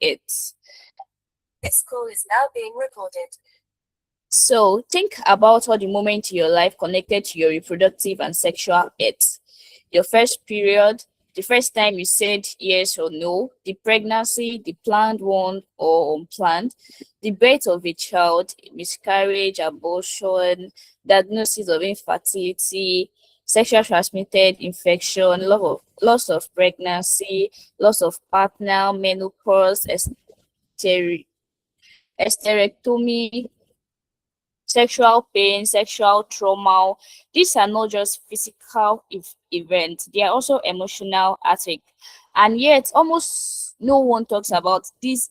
it. This call is now being recorded. So think about all the moments in your life connected to your reproductive and sexual health. Your first period, the first time you said yes or no, the pregnancy, the planned one or unplanned, the birth of a child, miscarriage, abortion, diagnosis of infertility, sexual transmitted infection, loss of pregnancy, loss of partner, menopause, hysterectomy, sexual pain, sexual trauma. These are not just physical events, they are also emotional attack. And yet, almost no one talks about this,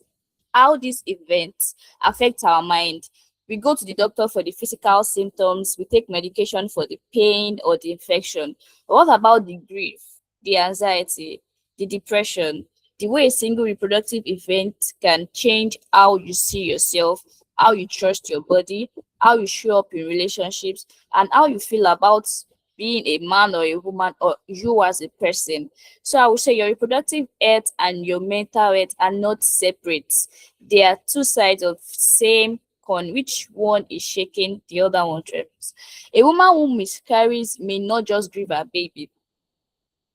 how these events affect our mind. We go to the doctor for the physical symptoms, we take medication for the pain or the infection. But what about the grief, the anxiety, the depression, the way a single reproductive event can change how you see yourself, how you trust your body, how you show up in relationships, and how you feel about being a man or a woman or you as a person. So I would say your reproductive health and your mental health are not separate. They are two sides of same coin. Which one is shaking, the other one trembles. A woman who miscarries may not just grieve her baby.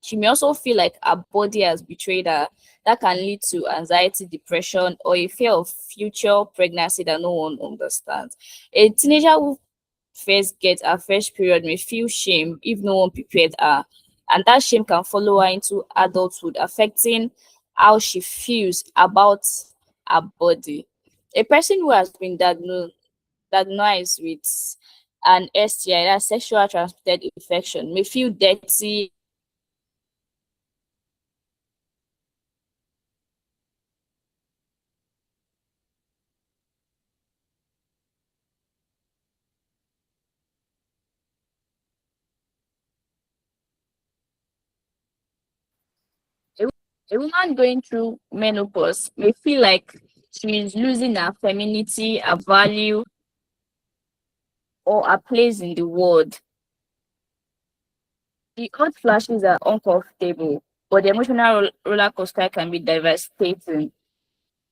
She may also feel like her body has betrayed her. That can lead to anxiety, depression, or a fear of future pregnancy that no one understands. A teenager who first gets her first period may feel shame if no one prepared her, and that shame can follow her into adulthood, affecting how she feels about her body. A person who has been diagnosed with an STI, that sexual transmitted infection, may feel dirty, a, a woman going through menopause may feel like she is losing her femininity, her value, or her place in the world. The hot flashes are uncomfortable, but the emotional roller coaster can be devastating.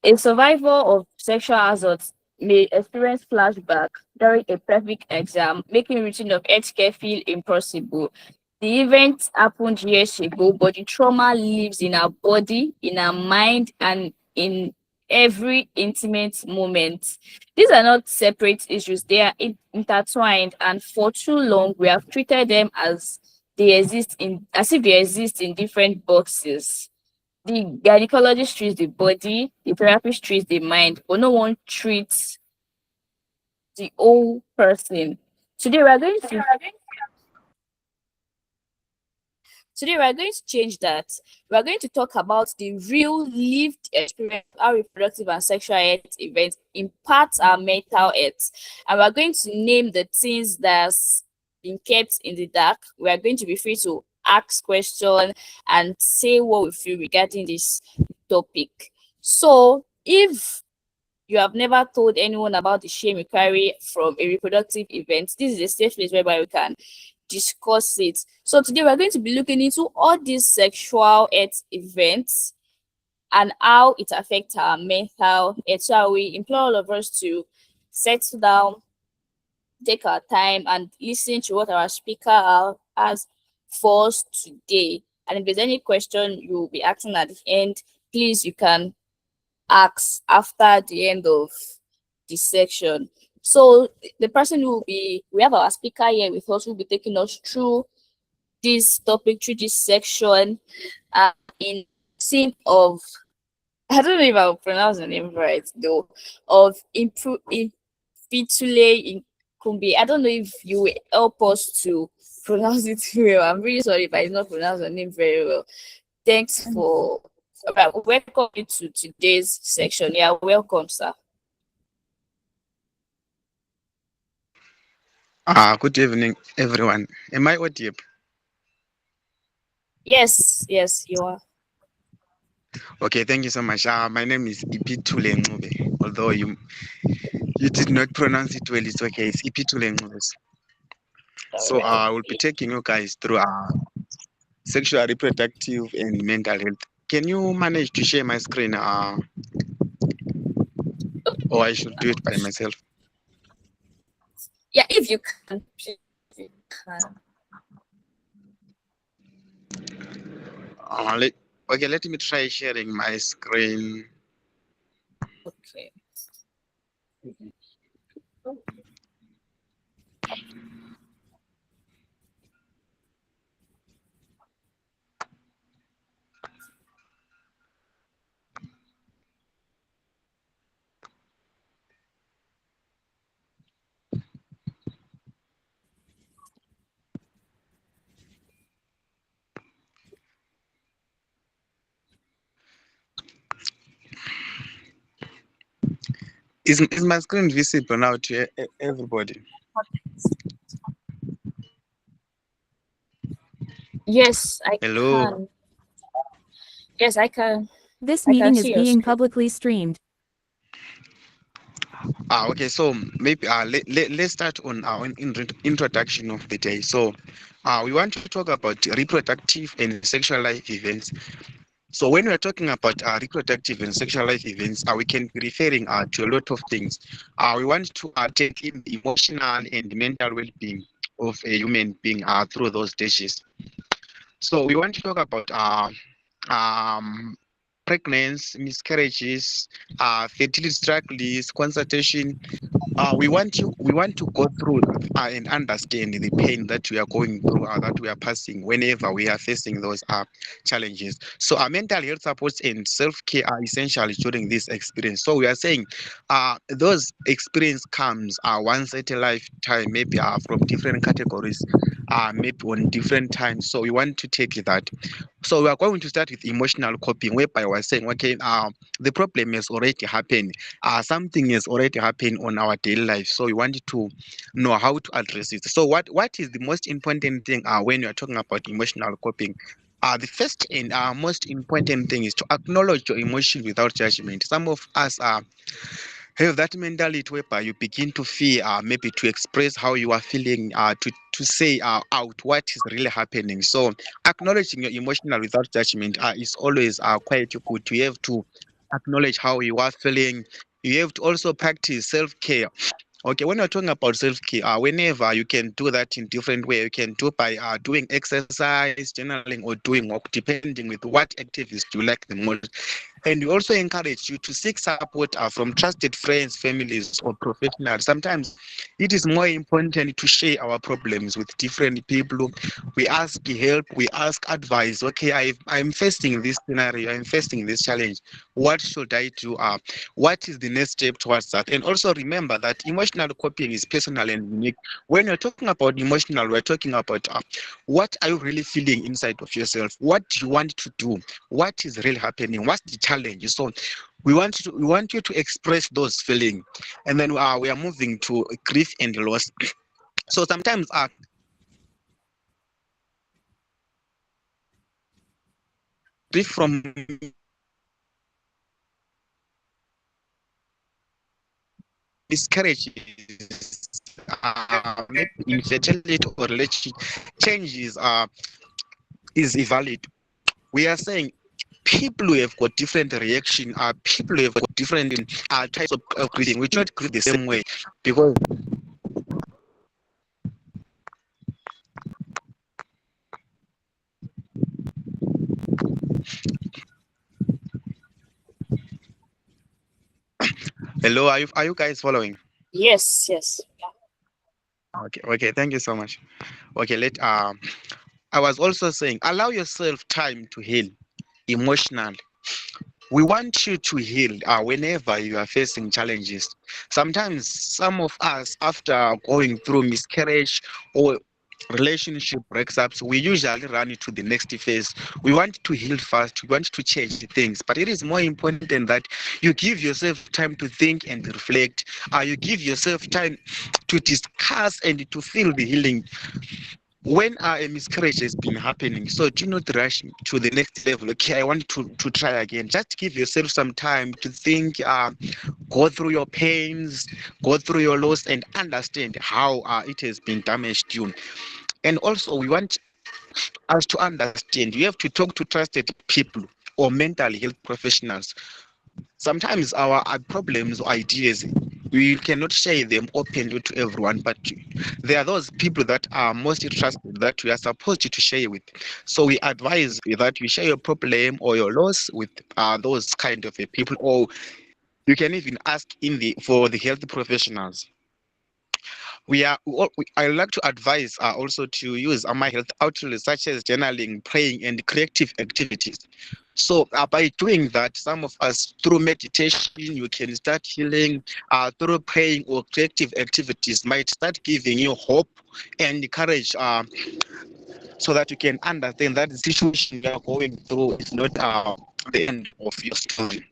A survivor of sexual assault may experience flashback during a pelvic exam, making routine of healthcare feel impossible. The event happened years ago, but the trauma lives in our body, in our mind, and in every intimate moment. These are not separate issues, they are intertwined, and for too long we have treated them as if they exist in different boxes. The gynecologist treats the body, the therapist treats the mind, but no one treats the whole person. Today we are going to Today we are going to change that. We are going to talk about the real lived experience of how reproductive and sexual health events impact our mental health. And we are going to name the things that's been kept in the dark. We are going to be free to ask questions and say what we feel regarding this topic. So if you have never told anyone about the shame you carry from a reproductive event, this is a safe place whereby we can discuss it. So today we're going to be looking into all these sexual health events and how it affects our mental health. So we implore all of us to settle down, take our time, and listen to what our speaker has for us today. And if there's any question you'll be asking at the end, please you can ask after the end of the section. So the person we have our speaker here with us, will be taking us through this topic, through this section, in scene of, I don't know if I'll pronounce the name right though, of Infitule in Kumbi. I don't know if you will help us to pronounce it well. I'm really sorry if I did not pronounce the name very well. Thanks for welcome you to today's section. Yeah, welcome, sir. Good evening, everyone. Am I audible? Yes, yes, you are. Okay, thank you so much. My name is Ipitule Ngube. Although you did not pronounce it well, it's okay. It's Ipitule Ngube. All So right. I will be taking you guys through sexual, reproductive, and mental health. Can you manage to share my screen? or I should do it by myself? Yeah, if you can, please, if you can. Let, okay, let me try sharing my screen. Okay. Is my screen visible now to everybody? Yes, I Hello. can. Yes, I can. This I can meeting see is your being screen. publicly streamed. Okay, so maybe let's start on our introduction of the day. So we want to talk about reproductive and sexual life events. So when we are talking about reproductive and sexual life events, we can be referring to a lot of things. We want to take in the emotional and mental well-being of a human being through those dishes. So we want to talk about um, pregnancy, miscarriages, fertility struggles, consultation. We want to go through and understand the pain that we are going through, that we are passing whenever we are facing those challenges. So our mental health supports and self-care are essential during this experience. So we are saying those experience comes once at a lifetime, maybe from different categories, maybe on different times. So we want to take that. So we are going to start with emotional coping, whereby we're saying, okay, the problem has already happened. Something has already happened on our daily life. So we want to know how to address it. So what is the most important thing when you are talking about emotional coping? The first and most important thing is to acknowledge your emotion without judgment. Some of us have that mentality whereby you begin to feel, maybe to express how you are feeling, to say out what is really happening. So acknowledging your emotional without judgment is always quite good. You have to acknowledge how you are feeling. You have to also practice self-care. Okay, when you're talking about self-care, whenever you can do that in different way, you can do by doing exercise, journaling, or doing work, depending with what activities you like the most. And we also encourage you to seek support from trusted friends, families, or professionals. Sometimes it is more important to share our problems with different people. We ask help, we ask advice. Okay, I'm facing this scenario, I'm facing this challenge. What should I do? What is the next step towards that? And also remember that emotional coping is personal and unique. When you're talking about emotional, we're talking about what are you really feeling inside of yourself? What do you want to do? What is really happening? What's the challenge? So we want you to express those feelings, and then we are moving to grief and loss. So sometimes grief from miscarriages, maybe infertility or relationship changes is invalid. We are saying people who have got different reaction, people who have got different types of grieving. We do not grieve the same way because hello, are you guys following? Yes, yes. Okay, thank you so much. Okay, I was also saying allow yourself time to heal emotionally. We want you to heal whenever you are facing challenges. Sometimes some of us, after going through miscarriage or relationship breaks up, we usually run into the next phase. We want to heal fast, we want to change things, but it is more important that you give yourself time to think and reflect. You give yourself time to discuss and to feel the healing when a miscarriage has been happening. So do not rush to the next level. Okay, I want to try again. Just give yourself some time to think, go through your pains, go through your loss, and understand how it has been damaged you. And also we want us to understand you have to talk to trusted people or mental health professionals. Sometimes our problems or ideas, we cannot share them openly to everyone, but there are those people that are most trusted that we are supposed to share with. So we advise that you share your problem or your loss with those kind of people, or you can even ask for the health professionals. I like to advise also to use my health outlets such as journaling, praying, and creative activities. So by doing that, some of us through meditation, you can start healing. Through praying or creative activities, might start giving you hope and courage, so that you can understand that the situation you are going through is not the end of your story.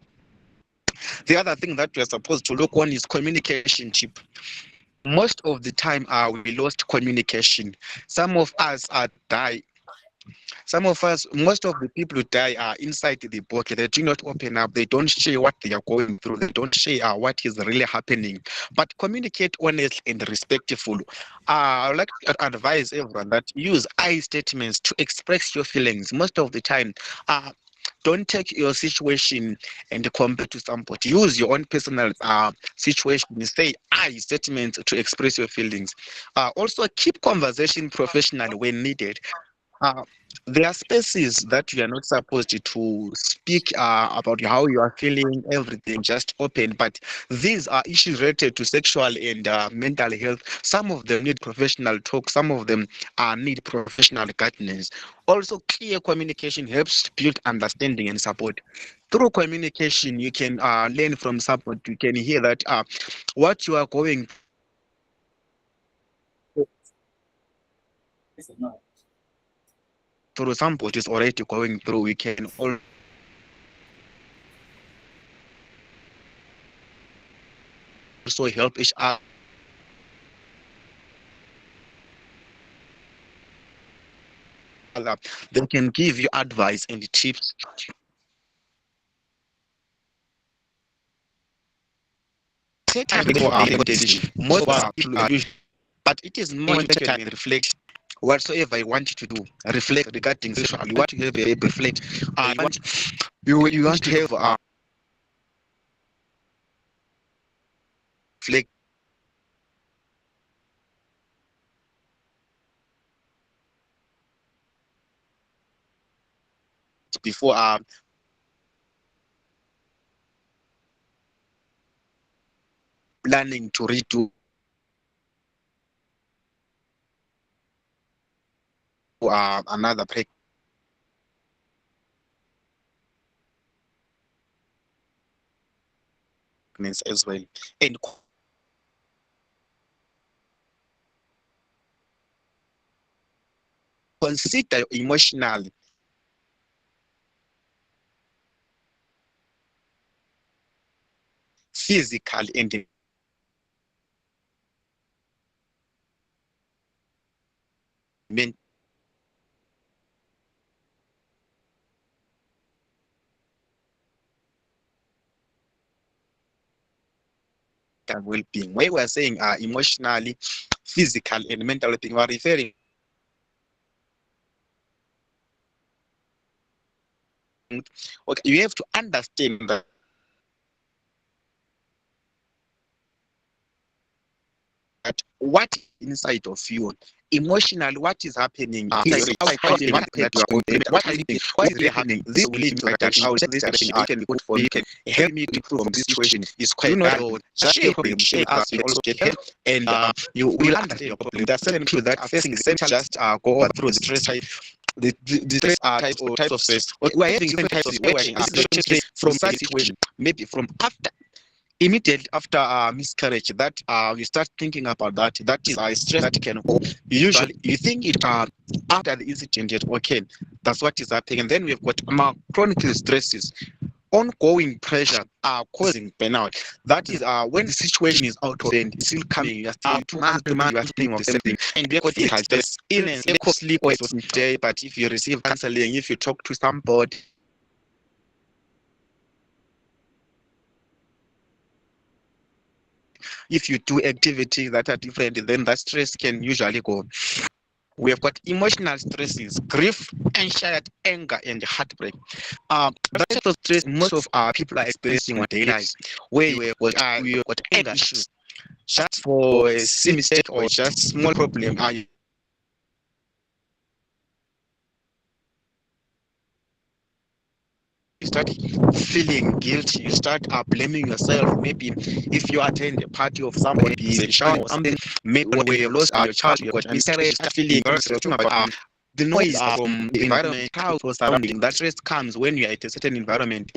The other thing that we are supposed to look on is communication chip. Most of the time we lost communication. Some of us die. Some of us, most of the people who die are inside the book. They do not open up. They don't share what they are going through. They don't share what is really happening. But communicate honestly and respectful. I would like to advise everyone that use I statements to express your feelings. Most of the time, don't take your situation and compare to somebody. Use your own personal situation. Say I statements to express your feelings. Also, keep conversation professional when needed. uh, there are spaces that you are not supposed to speak about how you are feeling, everything just open. But these are issues related to sexual and mental health. Some of them need professional talk, some of them need professional guidance. Also, clear communication helps build understanding and support. Through communication, you can learn from support. You can hear that what you are going through, somebody is already going through. We can also help each other. They can give you advice and tips. Set time for meditation. Most people use, but it is more important and reflect whatsoever you want to do. Reflect regarding sexual. You want to have a reflect. You want to have reflect before planning to redo another pregnancy as well. And consider emotionally, physically, and mental well-being. When we are saying emotionally, physical, and mental well-being, we are referring. Okay, you have to understand that what inside of you emotionally, what is happening, what is really happening. This will lead to reduction. This direction you can put for, you can help me to improve from this situation. Is quite share problem, share us, you also get help, and you will understand your problem. There are certain people that facing the same just go through the stress type. The stress are types of stress. We are having different types of working from such situation, maybe from after immediately after miscarriage, that you start thinking about that is stress that can go. Usually you think it after the incident yet, okay, that's what is happening. And then we've got chronic stresses, ongoing pressure are causing burnout. That is when the situation is out of hand, it's still coming. You are still 2 months, 3 months, you are thinking of the same thing, and we have stress, illness, lack of sleep, or day. But if you receive counseling, if you talk to somebody, if you do activities that are different, then that stress can usually go. We have got emotional stresses, grief, anxiety, anger, and heartbreak. That type of stress most of our people are experiencing on daily lives, where we have got anger issues just for a silly mistake or just small problem. You start feeling guilty. You start blaming yourself. Maybe if you attend a party of somebody, a shower or something, maybe when you lost your child, you got miscarriage, you start feeling yourself about the noise from the environment, crowd or surrounding. That stress comes when you are at a certain environment.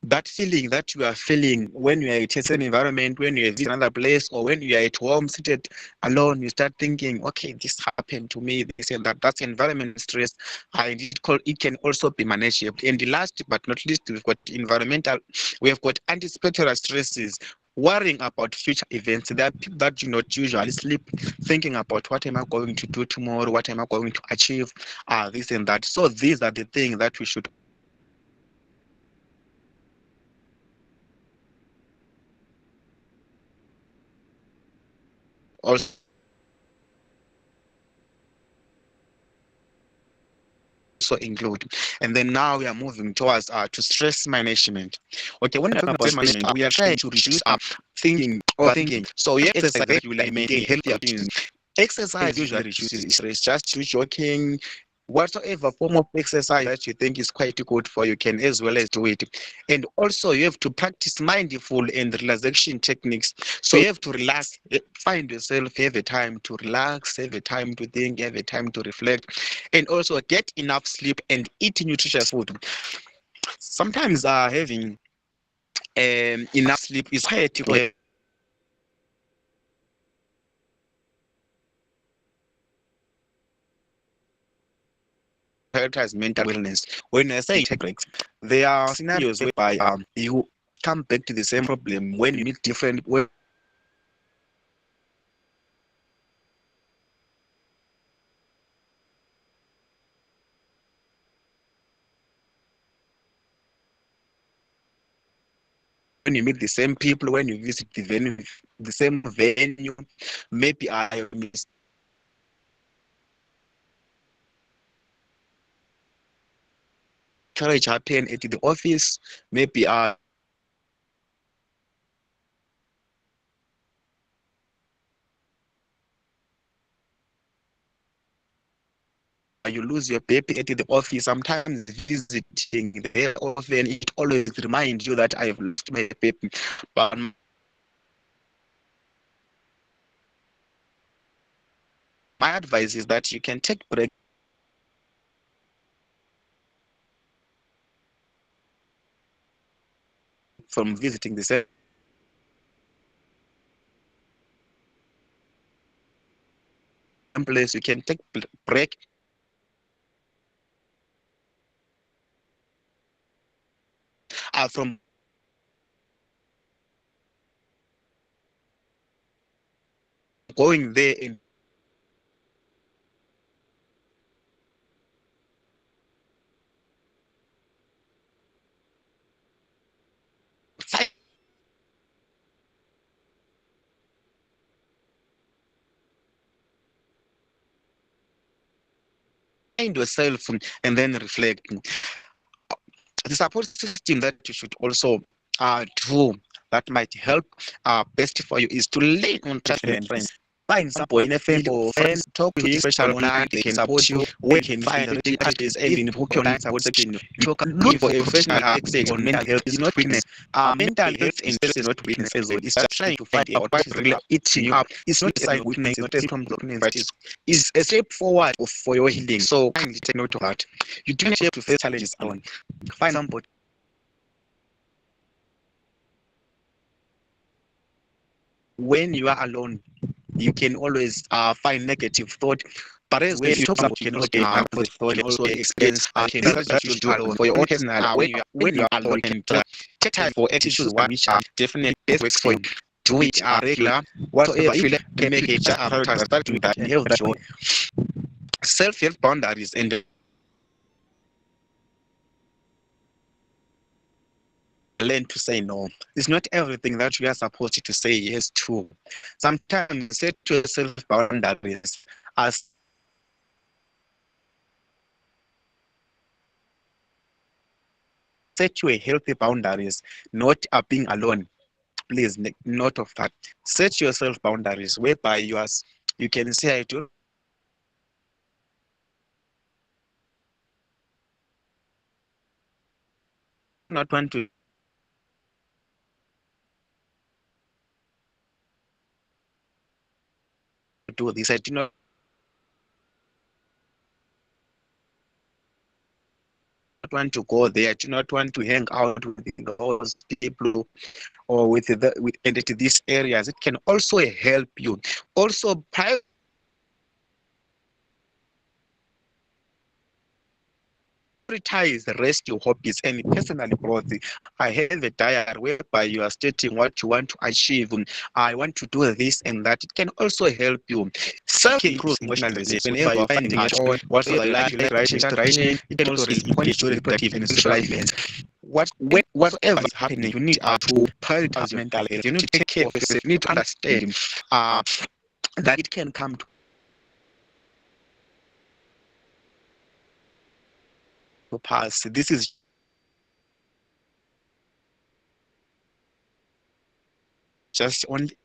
That feeling that you are feeling when you are at a certain environment, when you are in another place, or when you are at home seated alone, you start thinking, okay, this happened to me, this and that. That's environment stress, and it can also be manageable. And the last but not least, we have got anticipatory stresses. Worrying about future events. There are people that do not usually sleep, thinking about what am I going to do tomorrow, what am I going to achieve, this and that. So these are the things that we should also include. And then now we are moving towards to stress management. Okay, when we're talking about stress management, we are trying to reduce thinking or thinking. So you exercise regularly, maintain healthy routines. Exercise usually reduces stress. Just you joking, whatsoever form of exercise that you think is quite good for you can as well as do it. And also you have to practice mindful and relaxation techniques. So you have to relax, find yourself, have a time to relax, have a time to think, have a time to reflect, and also get enough sleep and eat nutritious food. Sometimes having enough sleep is hard to prioritize mental wellness. When I say take breaks, there are scenarios whereby you come back to the same problem when you meet different when you meet the same people, when you visit the same venue, maybe I miscarriage happen at the office, maybe you lose your baby at the office. Sometimes visiting there often, it always reminds you that I have lost my baby. But my advice is that you can take break from visiting the same place. You can take break from going there and find yourself and then reflect. The support system that you should also do that might help best for you is to lean on trusted friends. Find someone in a family or friends, talk to him, special online, they can support you. Where you can find reading articles, even book your online support section. Look for a professional expert on mental health is not weakness. Mental health and stress is not weakness as well. It's just trying to find out what is really eating you up. It's not a sign of weakness, it's not a symptom of weakness, but it's a step forward for your healing. So kindly take note of that. You do not have to face challenges alone. Find somebody when you are alone. You can always find negative thought. But as when you talk about, you can also get positive thought and also experience can that you do alone for your own personal when you are alone and take time for issues which are definitely best works for you. Do it regular. Whatever you feel can make it just prioritize start doing that and have joy. Self-help boundaries and learn to say no. It's not everything that we are supposed to say yes to. Sometimes set yourself boundaries as set your healthy boundaries, not being alone. Please note of that. Set yourself boundaries whereby you can say, I do not want to go there. I do not want to hang out with do not want to do this. I do not want to do this. I do not want to go there. I do not want to hang out with those people or with and to these areas. It can also help you. Also, prioritize the rest your hobbies and personal growth. I have a diary whereby you are stating what you want to achieve. I want to do this and that. It can also help you. Self improve emotional resilience. Whenever you're finding out whatever you like writing, start writing. It can also encourage reproductive and sexual life events. Whatever is happening, you need to prioritize your mental health. You need to take care of yourself. You need to understand that it can come to pass. This is just only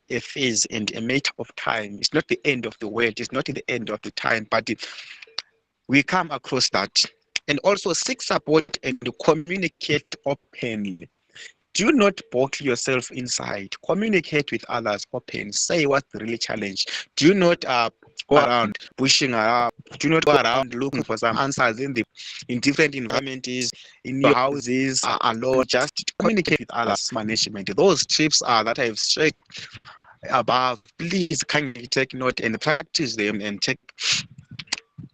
a phase and a matter of time. It's not the end of the world. It's not the end of the time, but we come across that. And also seek support and communicate openly. Do not bottle yourself inside. Communicate with others open. Say what's really challenge. Do not go around pushing around. Do not go around looking for some answers in different environments, in your houses, alone. Just communicate with others. Management. Those tips that I've shared above, please kindly take note and practice them and take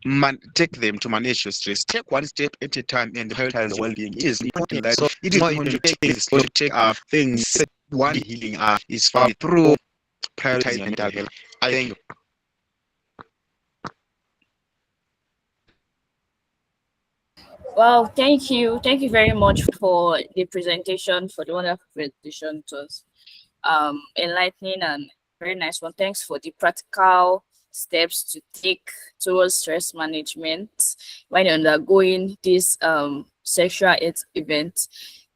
them to manage your stress. Take one step at a time and prioritize well-being. It is important that it is going to take this to take things. One healing is found through prioritizing mental health. I thank you. Wow, thank you. Thank you very much for the presentation, for the wonderful presentation. It was enlightening and very nice one. Thanks for the practical steps to take towards stress management when you're undergoing this sexual health event.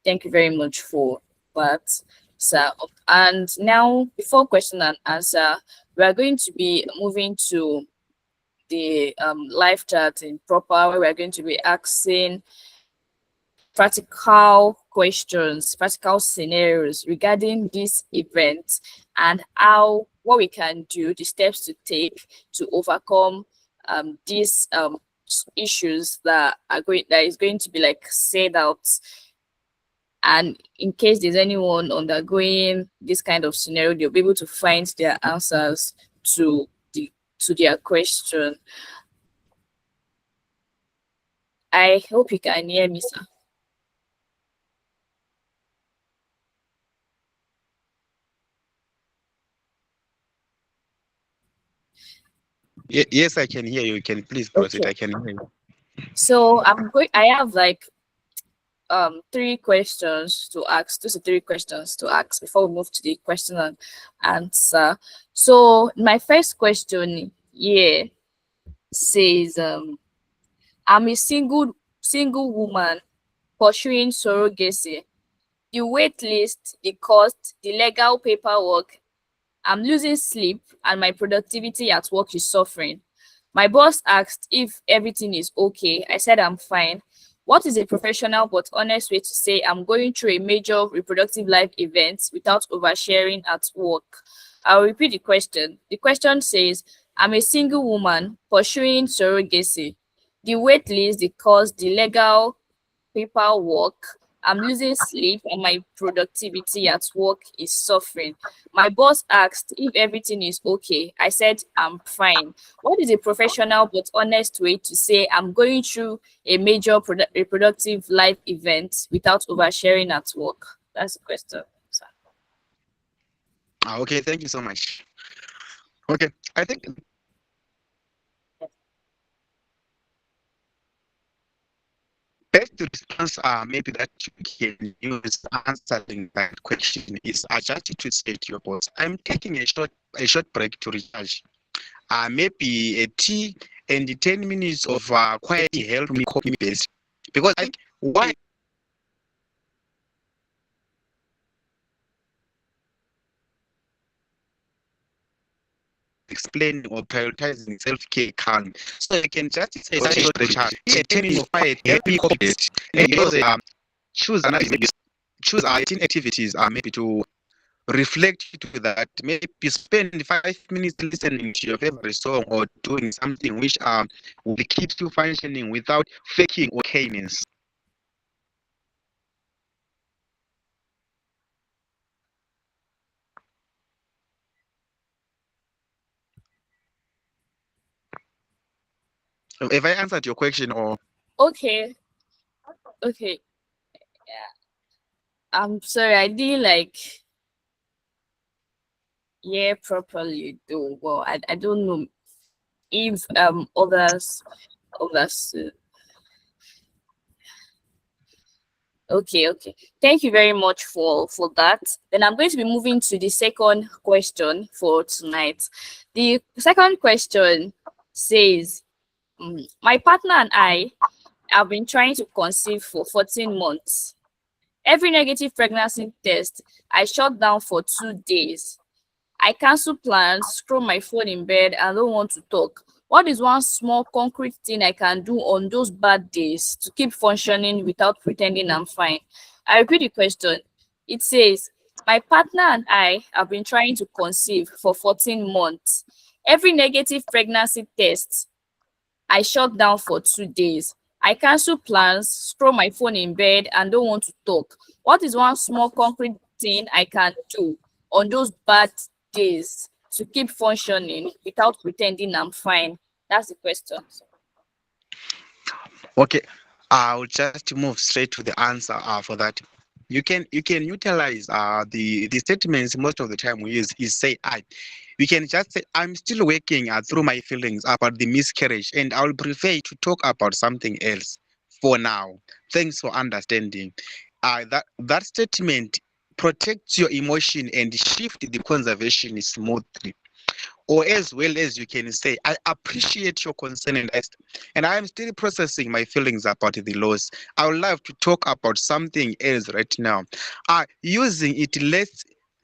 Thank you very much for that, sir. And now, before question and answer, we are going to be moving to the live chat in proper, where we're going to be asking practical questions, practical scenarios regarding this event and how what we can do, the steps to take to overcome these issues that is going to be like said out. And in case there's anyone undergoing this kind of scenario, they'll be able to find their answers to their question. I hope you can hear me, sir. Yes, I can hear you. You can please proceed. Okay. I can hear you. So I have like 3 questions to ask, 2 to 3 questions to ask before we move to the question and answer. So my first question here says, I'm a single woman pursuing surrogacy. The wait list, the cost, the legal paperwork, I'm losing sleep and my productivity at work is suffering. My boss asked if everything is okay. I said I'm fine. What is a professional but honest way to say I'm going through a major reproductive life event without oversharing at work? I'll repeat the question. The question says, I'm a single woman pursuing surrogacy. The wait list, the cost, the legal paperwork, I'm losing sleep and my productivity at work is suffering. My boss asked if everything is okay. I said I'm fine. What is a professional but honest way to say I'm going through a major reproductive life event without oversharing at work? That's the question, sir. Okay, thank you so much. Okay, I think best response maybe that you can use answering that question is just to state your boss, I'm taking a short break to recharge. maybe a tea and 10 minutes of quiet help me cope me best. Because I think why explaining or prioritizing self-care calm. So you can just say to the child, a 10 minutes of quiet help me cope best. And you also choose another maybe choose 18 activities maybe to reflect to that. Maybe spend 5 minutes listening to your favorite song or doing something which will keep you functioning without faking okayness. Have I answered your question or? Okay, okay. I'm sorry, I didn't like hear properly though. Well, I don't know if others. Okay, okay. Thank you very much for that. Then I'm going to be moving to the second question for tonight. The second question says, my partner and I have been trying to conceive for 14 months. Every negative pregnancy test, I shut down for 2 days. I cancel plans, scroll my phone in bed, and don't want to talk. What is one small concrete thing I can do on those bad days to keep functioning without pretending I'm fine? I repeat the question. It says, my partner and I have been trying to conceive for 14 months. Every negative pregnancy test, I shut down for 2 days. I cancel plans, scroll my phone in bed, and don't want to talk. What is one small concrete thing I can do on those bad days to keep functioning without pretending I'm fine? That's the question. Okay, I'll just move straight to the answer for that. You can utilize the statements most of the time we use is say I. We can just say I'm still working through my feelings about the miscarriage, and I will prefer to talk about something else for now. Thanks for understanding. That statement protects your emotion and shift the conversation smoothly. Or as well as you can say, I appreciate your concern and I am still processing my feelings about the loss. I would love to talk about something else right now. Using it lets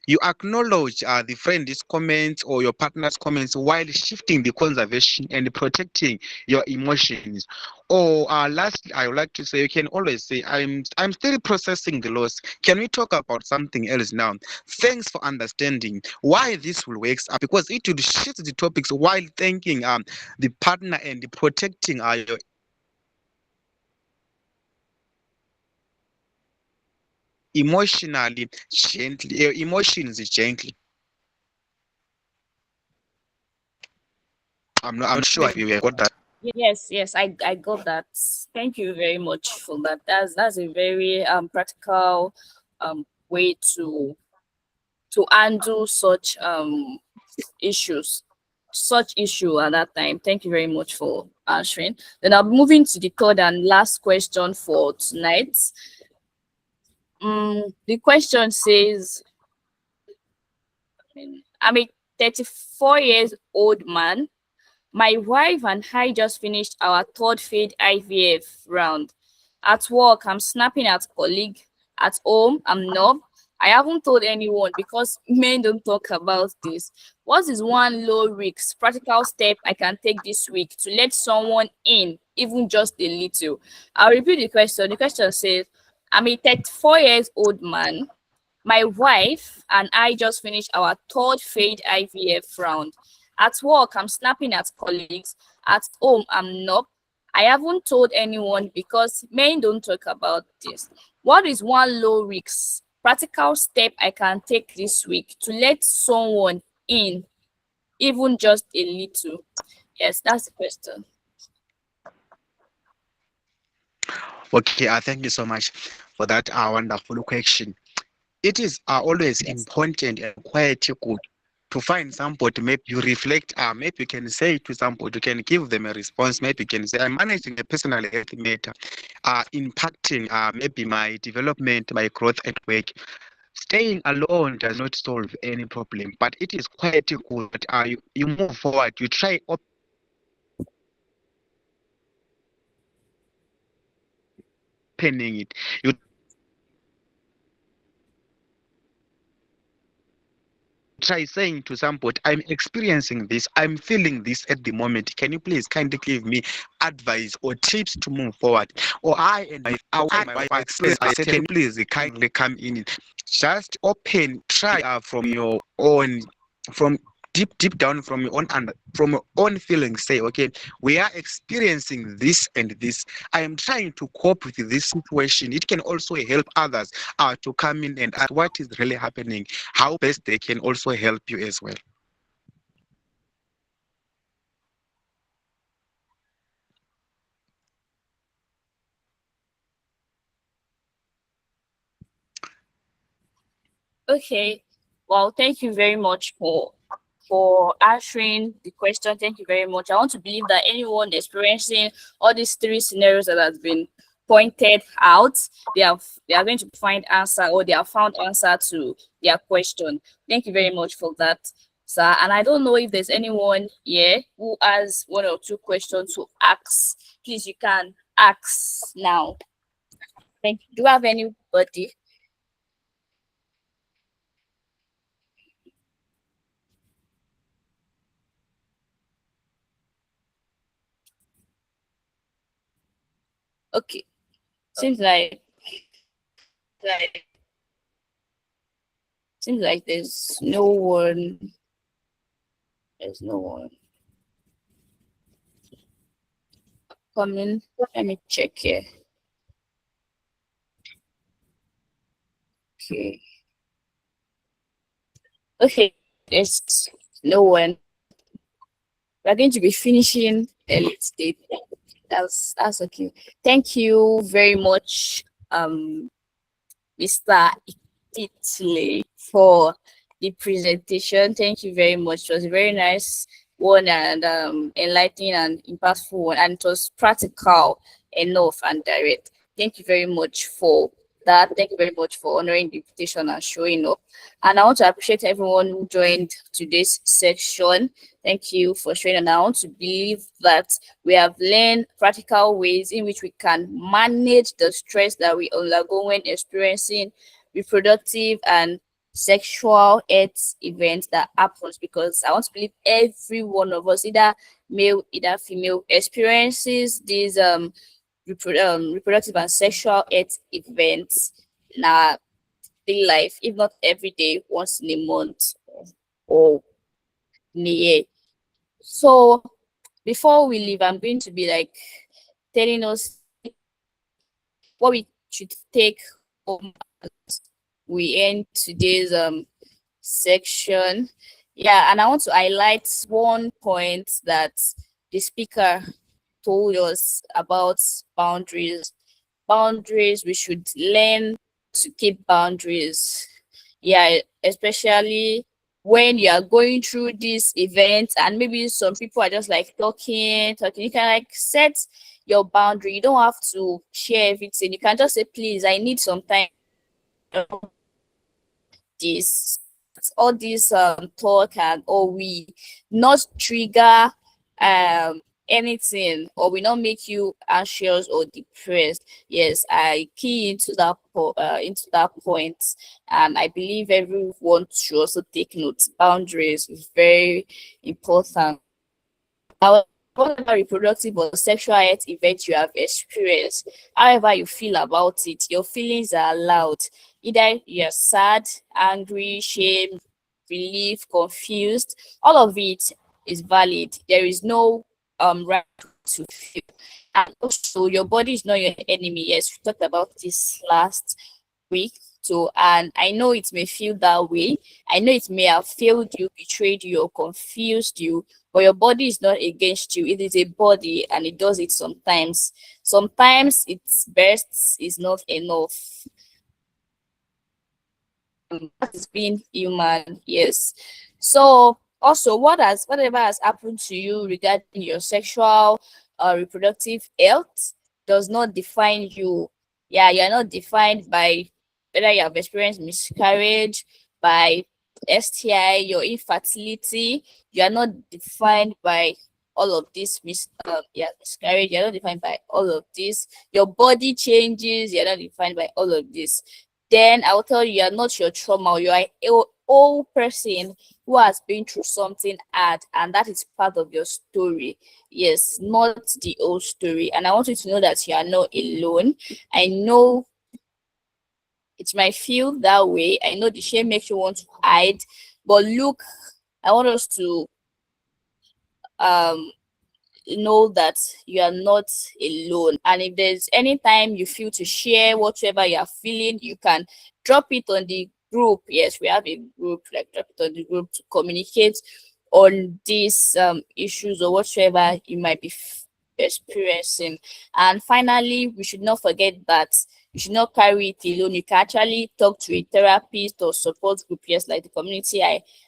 you acknowledge the friend's comments or your partner's comments while shifting the conversation and protecting your emotions. Or lastly, I would like to say you can always say, I'm still processing the loss. Can we talk about something else now? Thanks for understanding why this will work because it will shift the topics while thanking the partner and protecting your emotionally gently your emotions gently. I'm not sure if you have got that. Yes, yes, I got that. Thank you very much for that. That's a very practical way to handle issues such issue at that time. Thank you very much for answering. Then I'm moving to the third and last question for tonight. The question says, I'm a 34 years old man. My wife and I just finished our third failed IVF round. At work, I'm snapping at colleague. At home, I'm numb. I haven't told anyone because men don't talk about this. What is one low risk practical step I can take this week to let someone in, even just a little? I'll repeat the question. The question says, I'm a 34 years old man. My wife and I just finished our third failed IVF round. At work, I'm snapping at colleagues. At home, I'm not. I haven't told anyone because men don't talk about this. What is one low risk practical step I can take this week to let someone in, even just a little? Yes, that's the question. Okay, thank you so much for that wonderful question. It is always Yes. important and quite good to find somebody. Maybe you reflect, maybe you can say to somebody, you can give them a response. Maybe you can say, I'm managing a personal health matter, impacting maybe my development, my growth at work. Staying alone does not solve any problem, but it is quite good. You move forward, you try opening it. You try saying to somebody, I'm experiencing this, I'm feeling this at the moment. Can you please kindly give me advice or tips to move forward? Or my wife express, I said, can you please kindly come in? Just open, try from your own, from deep down from your own from your own feelings. Say, okay, we are experiencing this and this. I am trying to cope with this situation. It can also help others to come in and ask what is really happening, how best they can also help you as well. Okay. Well, thank you very much for answering the question. Thank you very much. I want to believe that anyone experiencing all these three scenarios that has been pointed out, they are going to find answer, or they have found answer to their question. Thank you very much for that, sir. And I don't know if there's anyone here who has one or two questions to ask. Please, you can ask now. Thank you. Do you have anybody? Okay. Seems like seems like there's no one. There's no one coming. Let me check here. Okay. Okay. There's no one. We're going to be finishing early today. That's okay. Thank you very much, Mr. Italy, for the presentation. Thank you very much. It was a very nice one, and enlightening and impactful one, and it was practical enough and direct. Thank you very much for that. Thank you very much for honoring the invitation and showing up. And I want to appreciate everyone who joined today's section. Thank you for showing. And I want to believe that we have learned practical ways in which we can manage the stress that we undergo when experiencing reproductive and sexual health events that happens, because I want to believe every one of us, either male, either female, experiences these reproductive and sexual health events in our daily life, if not every day, once in a month or in a year. So before we leave, I'm going to be like telling us what we should take home as we end today's section. Yeah, and I want to highlight one point that the speaker told us about boundaries. Boundaries, we should learn to keep boundaries. Yeah, especially when you are going through this event and maybe some people are just like talking. You can like set your boundary. You don't have to share everything. You can just say, please, I need some time. This all this talk, and or we not trigger anything, or we not make you anxious or depressed. Yes, I key into that point, and I believe everyone should also take note. Boundaries is very important. However, whatever reproductive or sexual health event you have experienced, however you feel about it, your feelings are allowed. Either you're sad, angry, shame, relief, confused, all of it is valid. There is no right to feel. And also, your body is not your enemy. Yes, we talked about this last week. So, and I know it may feel that way. I know it may have failed you, betrayed you, or confused you, but your body is not against you. It is a body, and it does it sometimes. Sometimes its best is not enough. That is being human, yes. So also, whatever has happened to you regarding your sexual reproductive health does not define you. Yeah, you're not defined by whether you have experienced miscarriage, by STI, your infertility, you are not defined by all of this miscarriage, you're not defined by all of this. Your body changes, you're not defined by all of this. Then I will tell you, you're not your trauma, you are a whole person who has been through something hard, and that is part of your story. Yes, not the whole story. And I want you to know that you are not alone. I know it might feel that way. I know the shame makes you want to hide, but look, I want us to um know that you are not alone. And if there's any time you feel to share whatever you are feeling, you can drop it on the group. Yes, we have a group, like drop it on the group to communicate on these issues or whatever you might be experiencing. And finally, we should not forget that you should not carry it alone. You can actually talk to a therapist or support group, yes, like the community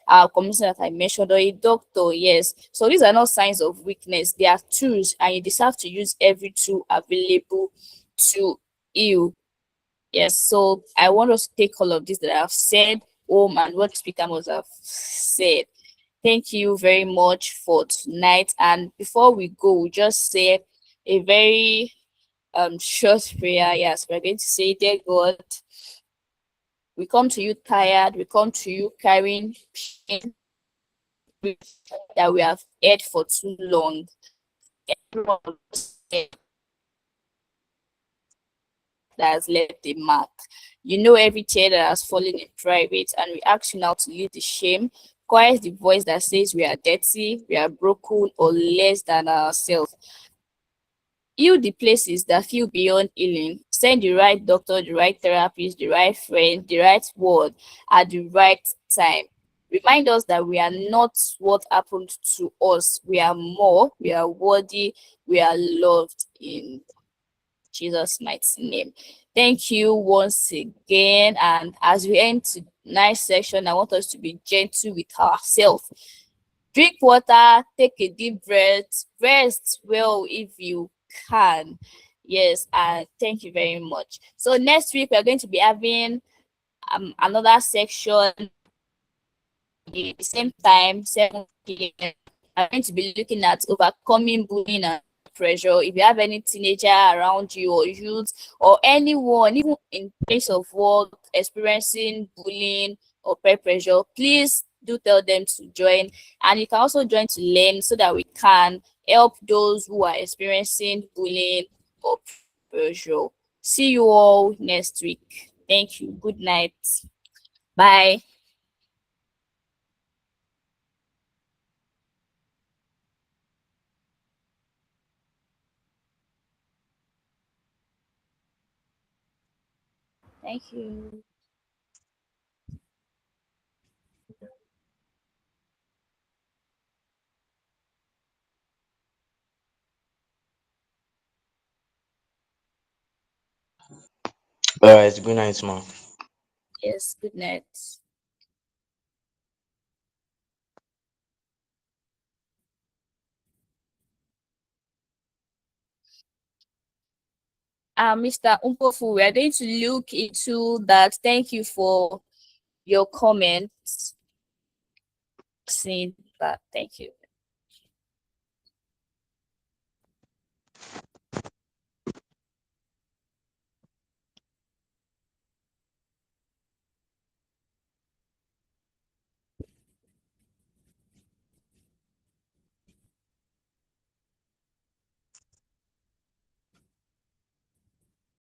our community that I mentioned, or a doctor, yes. So these are not signs of weakness. They are tools, and you deserve to use every tool available to you. Yes. So I want us to take all of this that I've said home and what the speaker must have said. Thank you very much for tonight. And before we go, we just say a very short prayer. Yes, we're going to say, dear God, we come to you tired, we come to you carrying pain that we have heard for too long. Everyone that has left a mark. You know every tear that has fallen in private, and we ask you now to leave the shame, quiet the voice that says we are dirty, we are broken, or less than ourselves. Heal the places that feel beyond healing. Send the right doctor, the right therapist, the right friend, the right word at the right time. Remind us that we are not what happened to us. We are more, we are worthy, we are loved in Jesus' mighty name. Thank you once again. And as we end tonight's session, I want us to be gentle with ourselves. Drink water, take a deep breath, rest well if you can. Yes, and thank you very much. So next week we're going to be having another section the same time, 7 p.m. I'm going to be looking at overcoming bullying and pressure. If you have any teenager around you or youth or anyone, even in place of work, experiencing bullying or peer pressure, please do tell them to join. And you can also join to learn so that we can help those who are experiencing bullying or pressure. See you all next week. Thank you. Good night. Bye. Thank you. All right, good night, man. Yes, good night. Mr. Umpofu, we are going to look into that. Thank you for your comments. Saying that. Thank you.